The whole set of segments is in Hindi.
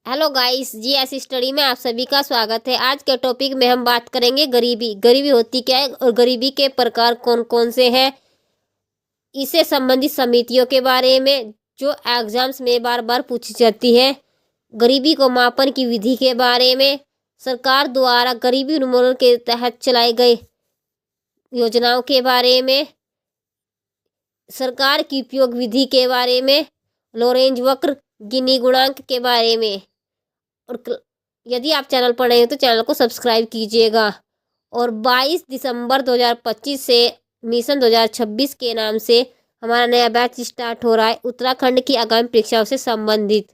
हेलो गाइस, जीएस स्टडी में आप सभी का स्वागत है। आज के टॉपिक में हम बात करेंगे गरीबी। गरीबी होती क्या है और गरीबी के प्रकार कौन कौन से हैं, इससे संबंधित समितियों के बारे में जो एग्जाम्स में बार बार पूछी जाती है। गरीबी को मापन की विधि के बारे में, सरकार द्वारा गरीबी उन्मूलन के तहत चलाए गए योजनाओं के बारे में, सरकार की उपयोग विधि के बारे में, लोरेंज वक्र, गिनी गुणांक के बारे में। और यदि आप चैनल पर नए हो तो चैनल को सब्सक्राइब कीजिएगा। और 22 दिसंबर 2025 से मिशन 2026 के नाम से हमारा नया बैच स्टार्ट हो रहा है उत्तराखंड की आगामी परीक्षाओं से संबंधित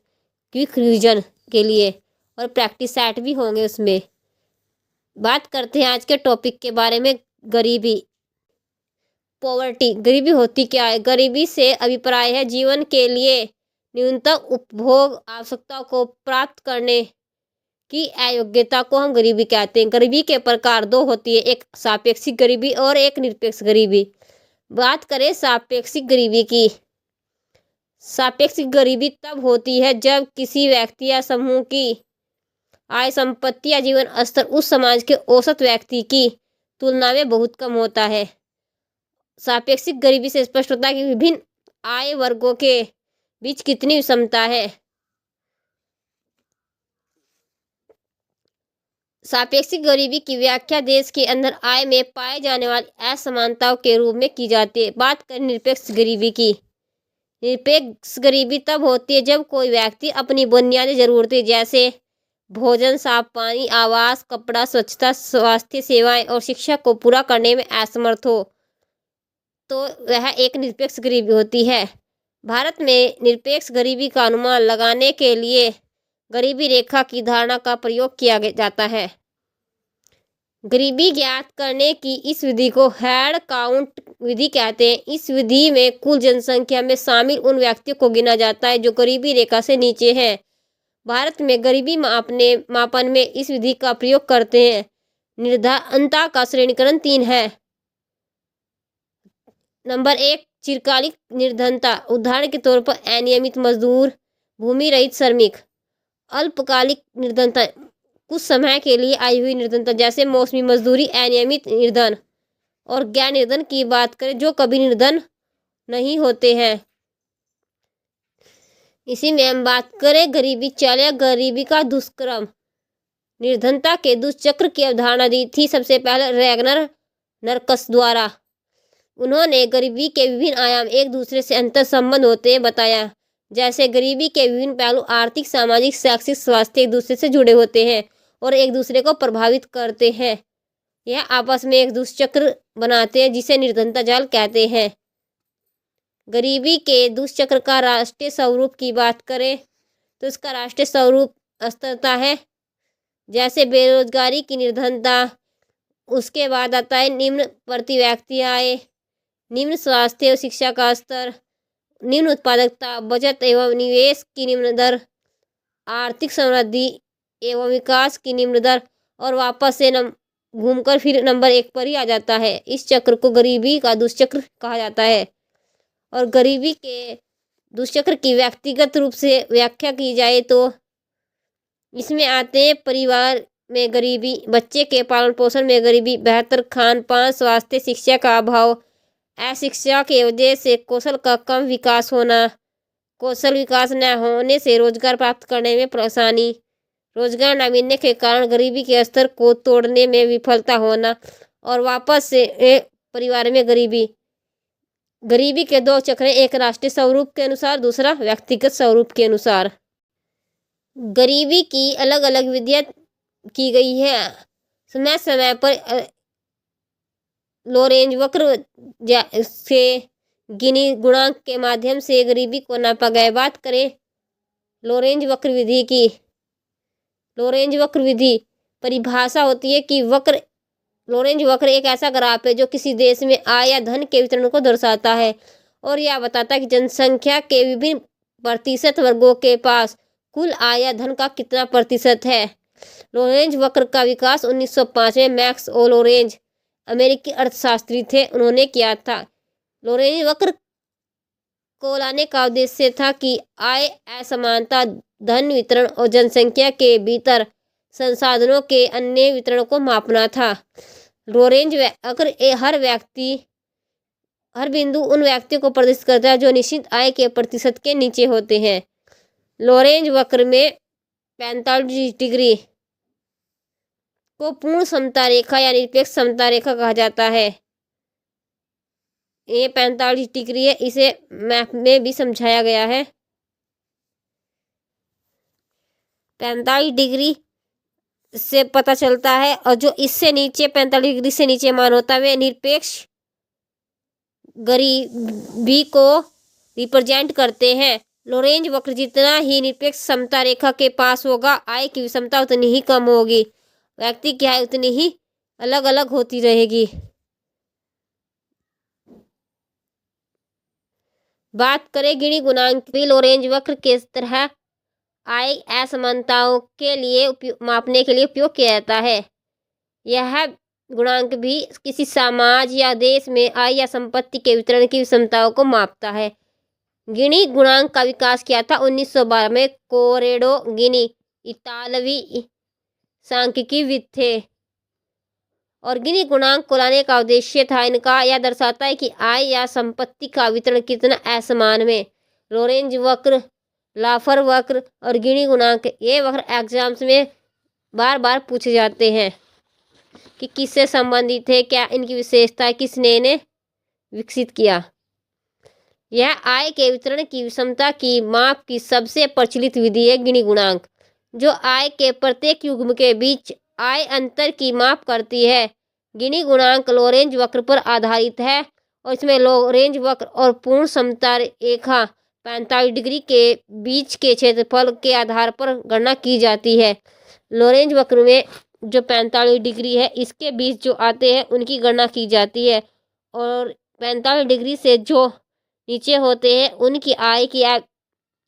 क्विक रिवीजन के लिए, और प्रैक्टिस सेट भी होंगे उसमें। बात करते हैं आज के टॉपिक के बारे में, गरीबी। पॉवर्टी, गरीबी होती क्या है? गरीबी से अभिप्राय है जीवन के लिए न्यूनतम उपभोग आवश्यकताओं को प्राप्त करने की अयोग्यता को हम गरीबी कहते हैं। गरीबी के प्रकार दो होती है, एक सापेक्षिक गरीबी और एक निरपेक्ष गरीबी। बात करें सापेक्षिक गरीबी की। सापेक्षिक गरीबी तब होती है जब किसी व्यक्ति या समूह की आय, संपत्ति या जीवन स्तर उस समाज के औसत व्यक्ति की तुलना में बहुत कम होता है। सापेक्षिक गरीबी से स्पष्ट होता है कि विभिन्न आय वर्गों के बीच कितनी विषमता है। सापेक्षिक गरीबी की व्याख्या देश के अंदर आय में पाए जाने वाली असमानताओं के रूप में की जाती है। बात करें निरपेक्ष गरीबी की। निरपेक्ष गरीबी तब होती है जब कोई व्यक्ति अपनी बुनियादी जरूरतें जैसे भोजन, साफ पानी, आवास, कपड़ा, स्वच्छता, स्वास्थ्य सेवाएं और शिक्षा को पूरा करने में असमर्थ हो, तो वह एक निरपेक्ष गरीबी होती है। भारत में निरपेक्ष गरीबी का अनुमान लगाने के लिए गरीबी रेखा की धारणा का प्रयोग किया जाता है। गरीबी ज्ञात करने की इस विधि को हेड काउंट विधि कहते हैं। इस विधि में कुल जनसंख्या में शामिल उन व्यक्तियों को गिना जाता है जो गरीबी रेखा से नीचे हैं। भारत में गरीबी मापन में इस विधि का प्रयोग करते हैं। निर्धनता का श्रेणीकरण 3 है। नंबर 1, चिरकालिक निर्धनता। उदाहरण के तौर पर अनियमित मजदूर, भूमि रहित श्रमिक। अल्पकालिक निर्धनता, कुछ समय के लिए आई हुई निर्धनता जैसे मौसमी मजदूरी, अनियमित निर्धन। और गैर निर्धन की बात करें जो कभी निर्धन नहीं होते हैं। इसी में हम बात करें गरीबी चाल या गरीबी का दुष्क्रम। निर्धनता के दुष्चक्र की अवधारणा दी थी सबसे पहले रैगनर नरकस द्वारा। उन्होंने गरीबी के विभिन्न आयाम एक दूसरे से अंतर संबंध होते हैं बताया। जैसे गरीबी के विभिन्न पहलू आर्थिक, सामाजिक, शैक्षिक, स्वास्थ्य एक दूसरे से जुड़े होते हैं और एक दूसरे को प्रभावित करते हैं। यह आपस में एक दुष्चक्र बनाते हैं जिसे निर्धनता जाल कहते हैं। गरीबी के दुष्चक्र का राष्ट्रीय स्वरूप की बात करें तो इसका राष्ट्रीय स्वरूप अस्थिरता है। जैसे बेरोजगारी की निर्धनता, उसके बाद आता है निम्न प्रति व्यक्ति आय, निम्न स्वास्थ्य और शिक्षा का स्तर, निम्न उत्पादकता, बचत एवं निवेश की निम्न दर, आर्थिक समृद्धि एवं विकास की निम्न दर, और वापस से घूमकर फिर नंबर 1 पर ही आ जाता है। इस चक्र को गरीबी का दुष्चक्र कहा जाता है। और गरीबी के दुष्चक्र की व्यक्तिगत रूप से व्याख्या की जाए तो इसमें आते हैं परिवार में गरीबी, बच्चे के पालन पोषण में गरीबी, बेहतर खान पान, स्वास्थ्य, शिक्षा का अभाव, अशिक्षा के वजह से कौशल का कम विकास होना, कौशल विकास न होने से रोजगार प्राप्त करने में परेशानी, रोजगार न मिलने के कारण गरीबी के स्तर को तोड़ने में विफलता होना, और वापस से परिवार में गरीबी। गरीबी के 2 चक्र, एक राष्ट्रीय स्वरूप के अनुसार, दूसरा व्यक्तिगत स्वरूप के अनुसार। गरीबी की अलग अलग विधियां की गई है। समय समय पर लोरेंज वक्र से गिनी गुणांक के माध्यम से गरीबी को नापा गया। बात करें लोरेंज वक्र विधि की। लोरेंज वक्र विधि परिभाषा होती है कि लोरेंज वक्र एक ऐसा ग्राफ है जो किसी देश में आय या धन के वितरण को दर्शाता है और यह बताता है कि जनसंख्या के विभिन्न प्रतिशत वर्गों के पास कुल आय या धन का कितना प्रतिशत है। लोरेंज वक्र का विकास 1905 में मैक्स ओ लोरेंज, अमेरिकी अर्थशास्त्री थे, उन्होंने किया था। लोरेंज वक्र को लाने का उद्देश्य था कि आय असमानता धन वितरण और जनसंख्या के भीतर संसाधनों के अन्य वितरण को मापना था। लोरेंज वक्र हर बिंदु उन व्यक्तियों को प्रदर्शित करता है जो निश्चित आय के प्रतिशत के नीचे होते हैं। लोरेंज वक्र में 45 डिग्री को पूर्ण समता रेखा या निरपेक्ष समता रेखा कहा जाता है। ये 45 डिग्री है, इसे मैप में भी समझाया गया है। 45 डिग्री से पता चलता है, और जो इससे नीचे 45 डिग्री से नीचे मान होता है वे निरपेक्ष गरीबी को रिप्रेजेंट करते हैं। लोरेंज वक्र जितना ही निरपेक्ष समता रेखा के पास होगा, आय की विषमता उतनी ही कम होगी, व्यक्ति की आय उतनी ही अलग अलग होती रहेगी। बात करें गिनी गुणांक भी लोरेंज वक्र के तरह आय असमानताओं के लिए मापने के लिए उपयोग किया जाता है। यह गुणांक भी किसी समाज या देश में आय या संपत्ति के वितरण की विषमताओं को मापता है। गिनी गुणांक का विकास किया था 1912 में कोरेडो गिनी इतालवी सांख्यिकीविद थे, और गिनी गुणांक को लाने का उद्देश्य था इनका यह दर्शाता है कि आय या संपत्ति का वितरण कितना असमान में। लोरेंज वक्र, लाफर वक्र और गिनी गुणांक, ये वक्र एग्जाम्स में बार बार पूछे जाते हैं कि किससे संबंधित है, क्या इनकी विशेषता, किसने इन्हें विकसित किया। यह आय के वितरण की विषमता की माप की सबसे प्रचलित विधि है गिनी गुणांक, जो आय के प्रत्येक युग्म के बीच आय अंतर की माप करती है। गिनी गुणांक लोरेंज वक्र पर आधारित है, और इसमें लोरेंज वक्र और पूर्ण समता रेखा 45 डिग्री के बीच के क्षेत्रफल के आधार पर गणना की जाती है। लोरेंज वक्र में जो 45 डिग्री है, इसके बीच जो आते हैं उनकी गणना की जाती है, और 45 डिग्री से जो नीचे होते हैं उनकी आय की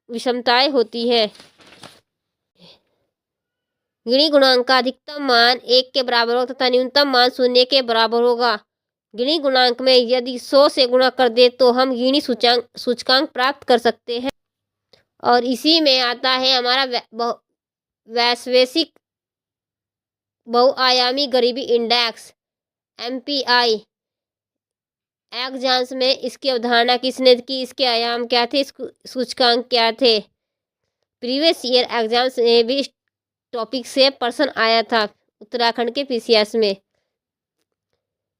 विषमताएं होती है। गिनी गुणांक का अधिकतम मान 1 के बराबर होगा तथा न्यूनतम मान 0 के बराबर होगा। गिनी गुणांक में यदि 100 से गुणा कर दे तो हम गिनी सूचकांक प्राप्त कर सकते हैं, और इसी में आता है हमारा वैश्विक बहुआयामी गरीबी इंडेक्स MPI। एग्जाम्स में इसकी अवधारणा किसने की, इसके आयाम क्या थे, सूचकांक क्या थे। प्रीवियस ईयर एग्जाम्स में भी इस टॉपिक से प्रश्न आया था उत्तराखंड के PCS में।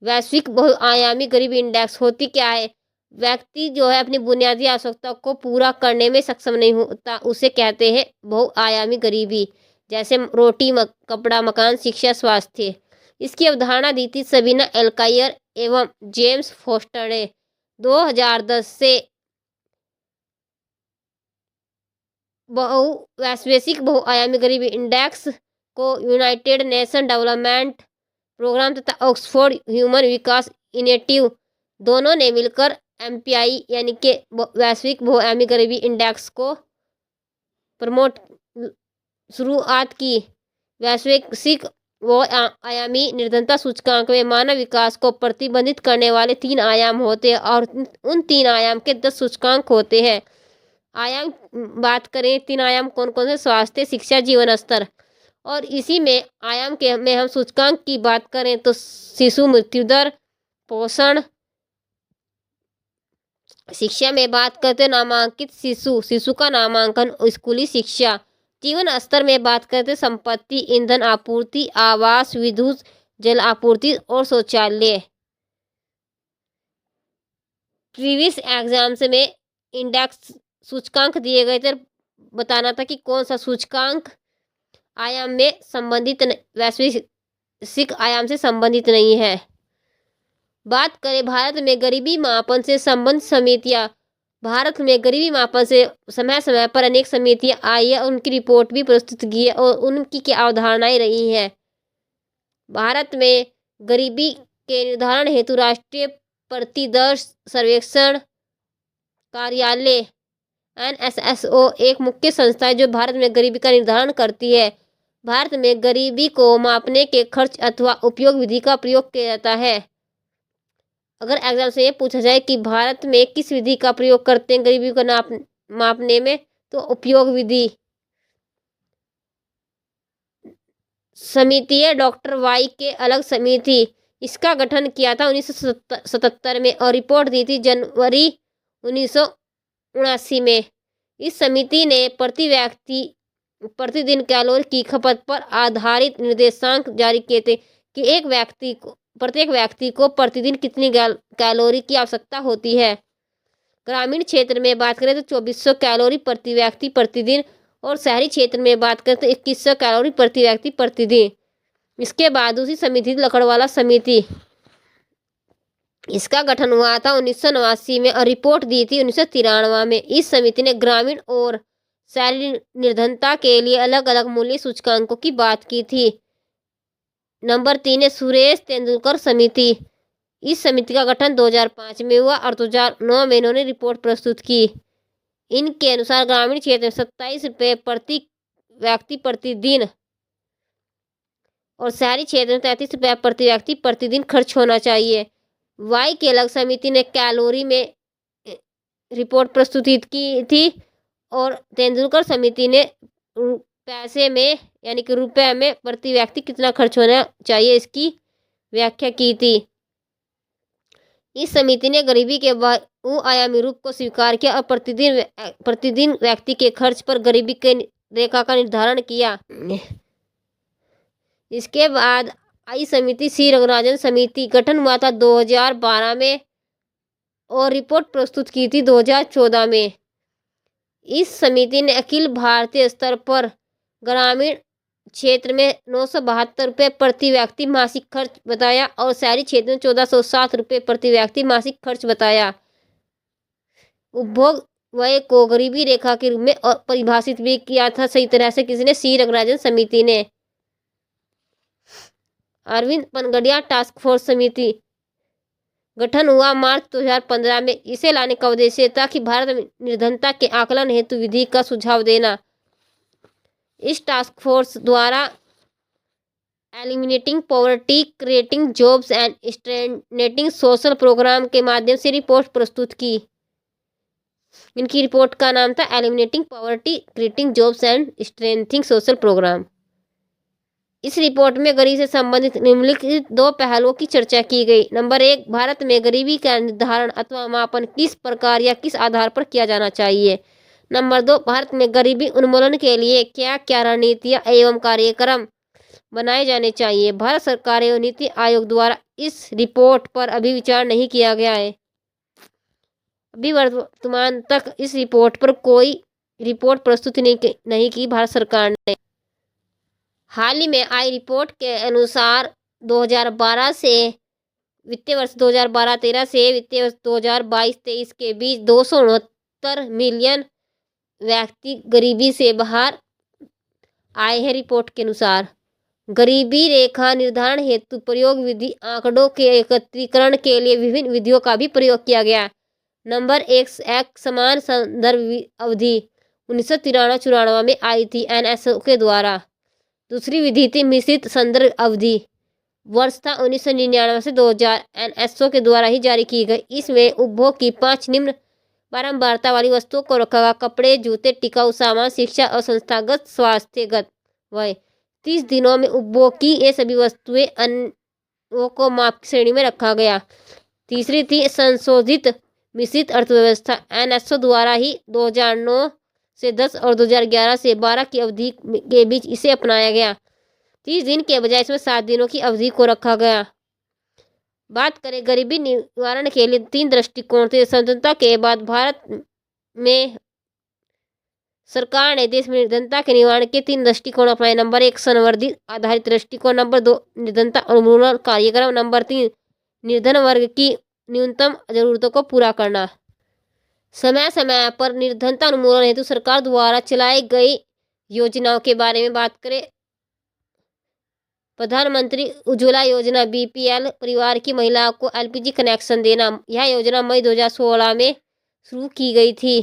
वैश्विक बहुआयामी गरीबी इंडेक्स होती क्या है, व्यक्ति जो है अपनी बुनियादी आवश्यकताओं को पूरा करने में सक्षम नहीं होता, उसे कहते हैं बहुआयामी गरीबी, जैसे रोटी, कपड़ा, मकान, शिक्षा, स्वास्थ्य। इसकी अवधारणा दी थी सबीना एल्कायर एवं जेम्स फोस्टर ने। 2010 से वैश्विक बहुआयामी गरीबी इंडेक्स को यूनाइटेड नेशन डेवलपमेंट प्रोग्राम तथा ऑक्सफोर्ड ह्यूमन विकास इनिशिएटिव दोनों ने मिलकर MPI यानी कि वैश्विक बहुआयामी गरीबी इंडेक्स को प्रमोट शुरुआत की। वैश्विक बहुआयामी निर्धनता सूचकांक में मानव विकास को प्रतिबंधित करने वाले 3 आयाम होते हैं, और उन 3 आयाम के 10 सूचकांक होते हैं। आयाम बात करें 3 आयाम कौन कौन से, स्वास्थ्य, शिक्षा, जीवन स्तर। और इसी में आयाम के में हम सूचकांक की बात करें तो शिशु मृत्यु दर, पोषण, शिक्षा में बात करते नामांकित शिशु का नामांकन, स्कूली शिक्षा। जीवन स्तर में बात करते संपत्ति, ईंधन आपूर्ति, आवास, विद्युत, जल आपूर्ति और शौचालय। प्रीवियस एग्जाम्स में इंडेक्स सूचकांक दिए गए थे, बताना था कि कौन सा सूचकांक आयाम में संबंधित, वैश्विक आयाम से संबंधित नहीं है। बात करें भारत में गरीबी मापन से संबंधित समितियां। भारत में गरीबी मापन से समय समय पर अनेक समितियां आई है, उनकी रिपोर्ट भी प्रस्तुत की है और उनकी क्या अवधारणाएं रही हैं। भारत में गरीबी के निर्धारण हेतु राष्ट्रीय प्रतिदर सर्वेक्षण कार्यालय NSSO एक मुख्य संस्था है जो भारत में गरीबी का निर्धारण करती है। भारत में गरीबी को मापने के खर्च अथवा उपयोग विधि का प्रयोग किया जाता है। अगर एग्जाम से ये पूछा जाए कि भारत में किस विधि का प्रयोग करते हैं गरीबी को मापने में, तो उपयोग विधि समिति है डॉक्टर वाई के अलग समिति। इसका गठन किया था 1977 में और रिपोर्ट दी थी जनवरी 1979 में। इस समिति ने प्रतिदिन कैलोरी की खपत पर आधारित निर्देशांक जारी किए थे कि प्रत्येक व्यक्ति को प्रतिदिन कितनी कैलोरी की आवश्यकता होती है। ग्रामीण क्षेत्र में बात करें तो 2400 कैलोरी प्रति व्यक्ति प्रतिदिन और शहरी क्षेत्र में बात करें तो 2100 कैलोरी प्रति व्यक्ति प्रतिदिन। इसके बाद दूसरी समिति लकड़वाला समिति, इसका गठन हुआ था 1989 में और रिपोर्ट दी थी 1993 में। इस समिति ने ग्रामीण और शहरी निर्धनता के लिए अलग अलग मूल्य सूचकांकों की बात की थी। नंबर 3 है सुरेश तेंदुलकर समिति। इस समिति का गठन 2005 में हुआ और 2009 में इन्होंने रिपोर्ट प्रस्तुत की। इनके अनुसार ग्रामीण क्षेत्र में 27 रुपये प्रति व्यक्ति प्रतिदिन और शहरी क्षेत्र में 33 रुपये प्रति व्यक्ति प्रतिदिन खर्च होना चाहिए। वाई के अलग समिति ने कैलोरी में रिपोर्ट प्रस्तुत की थी और तेंदुलकर समिति ने पैसे में यानी कि रुपए में प्रति व्यक्ति कितना खर्च होना चाहिए इसकी व्याख्या की थी। इस समिति ने गरीबी के बहुआयामी रूप को स्वीकार किया और प्रतिदिन व्यक्ति के खर्च पर गरीबी के रेखा का निर्धारण किया। इसके बाद आई समिति सी रंगराजन समिति। गठन हुआ था 2012 में और रिपोर्ट प्रस्तुत की थी 2014 में। इस समिति ने अखिल भारतीय स्तर पर ग्रामीण क्षेत्र में 972 रुपये प्रति व्यक्ति मासिक खर्च बताया और शहरी क्षेत्र में 1407 रुपये प्रति व्यक्ति मासिक खर्च बताया। उपभोग व्यय को गरीबी रेखा के रूप में परिभाषित भी किया था सही तरह से किसने, सी रंगराजन समिति ने। अरविंद पनगड़िया टास्क फोर्स समिति। गठन हुआ मार्च 2015 में। इसे लाने का उद्देश्य था कि भारत में निर्धनता के आकलन हेतु विधि का सुझाव देना। इस टास्क फोर्स द्वारा eliminating poverty, creating jobs and strengthening social programme के माध्यम से रिपोर्ट प्रस्तुत की। इनकी रिपोर्ट का नाम था eliminating poverty, creating jobs and strengthening social programme. इस रिपोर्ट में गरीबी से संबंधित निम्नलिखित 2 पहलुओं की चर्चा की गई। नंबर 1, भारत में गरीबी का निर्धारण अथवा मापन किस प्रकार या किस आधार पर किया जाना चाहिए। नंबर 2, भारत में गरीबी उन्मूलन के लिए क्या क्या रणनीतियाँ एवं कार्यक्रम बनाए जाने चाहिए। भारत सरकार एवं नीति आयोग द्वारा इस रिपोर्ट पर अभी विचार नहीं किया गया है। अभी वर्तमान तक इस रिपोर्ट पर कोई रिपोर्ट प्रस्तुत नहीं की भारत सरकार ने। हाल ही में आई रिपोर्ट के अनुसार 2012 से वित्तीय वर्ष 2012-13 से वित्तीय वर्ष 2022-23 के बीच 269 मिलियन व्यक्ति गरीबी से बाहर आए हैं। रिपोर्ट के अनुसार गरीबी रेखा निर्धारण हेतु प्रयोग विधि आंकड़ों के एकत्रीकरण के लिए विभिन्न विधियों का भी प्रयोग किया गया। नंबर 1, समान संदर्भ अवधि 1993-94 में आई थी एनएसओ के द्वारा। दूसरी विधि थी मिश्रित संदर्भ अवधि, वर्ष था 1999 से 2000, एनएसओ के द्वारा ही जारी की गई। इसमें उपभोग की 5 निम्न बारंबारता वाली वस्तुओं को रखा गया: कपड़े, जूते, टिकाऊ सामान, शिक्षा और संस्थागत स्वास्थ्यगत व्यय। 30 दिनों में उपभोग की ये सभी वस्तुएं अन्यों को माप की श्रेणी में रखा गया। तीसरी थी संशोधित मिश्रित अर्थव्यवस्था, एनएसओ द्वारा ही 2009 से 10 और 2011 से 12 की अवधि के बीच इसे अपनाया गया। 30 दिन के बजाय इसमें 7 दिनों की अवधि को रखा गया। बात करें गरीबी निवारण के लिए 3 दृष्टिकोण थे। स्वतंत्रता के बाद भारत में सरकार ने देश में निर्धनता के निवारण के 3 दृष्टिकोण अपनाए। नंबर 1, संवर्धित आधारित दृष्टिकोण। नंबर 2, निर्धनता उन्मूलन कार्यक्रम। नंबर 3, निर्धन वर्ग की न्यूनतम जरूरतों को पूरा करना। समय समय पर निर्धनता उन्मूलन हेतु सरकार द्वारा चलाई गई योजनाओं के बारे में बात करें। प्रधानमंत्री उज्ज्वला योजना, बीपीएल परिवार की महिलाओं को एलपीजी कनेक्शन देना। यह योजना मई 2016 में शुरू की गई थी।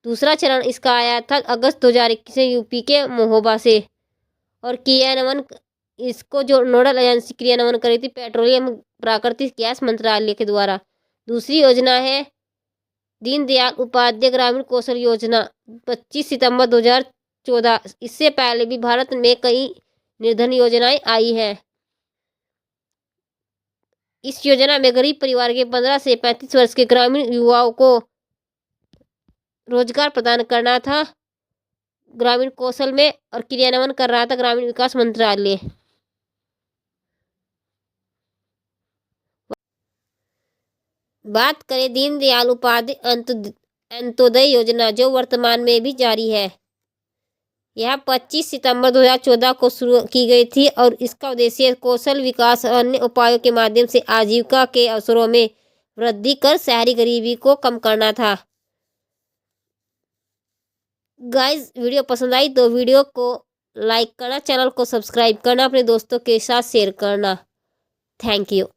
दूसरा चरण इसका आया था अगस्त 2021 में यूपी के महोबा से और क्रियान्वयन इसको जो नोडल एजेंसी क्रियान्वयन करी थी पेट्रोलियम प्राकृतिक गैस मंत्रालय के द्वारा। दूसरी योजना है दीनदयाल उपाध्याय ग्रामीण कौशल योजना, 25 सितंबर 2014। इससे पहले भी भारत में कई निर्धन योजनाएं आई है। इस योजना में गरीब परिवार के 15 से 35 वर्ष के ग्रामीण युवाओं को रोजगार प्रदान करना था। ग्रामीण कौशल में और क्रियान्वयन कर रहा था ग्रामीण विकास मंत्रालय। बात करें दीनदयाल उपाध्याय अंत्योदय योजना, जो वर्तमान में भी जारी है। यह 25 सितंबर 2014 को शुरू की गई थी और इसका उद्देश्य कौशल विकास और अन्य उपायों के माध्यम से आजीविका के अवसरों में वृद्धि कर शहरी गरीबी को कम करना था। गाइस, वीडियो पसंद आई तो वीडियो को लाइक करना, चैनल को सब्सक्राइब करना, अपने दोस्तों के साथ शेयर करना। Thank you.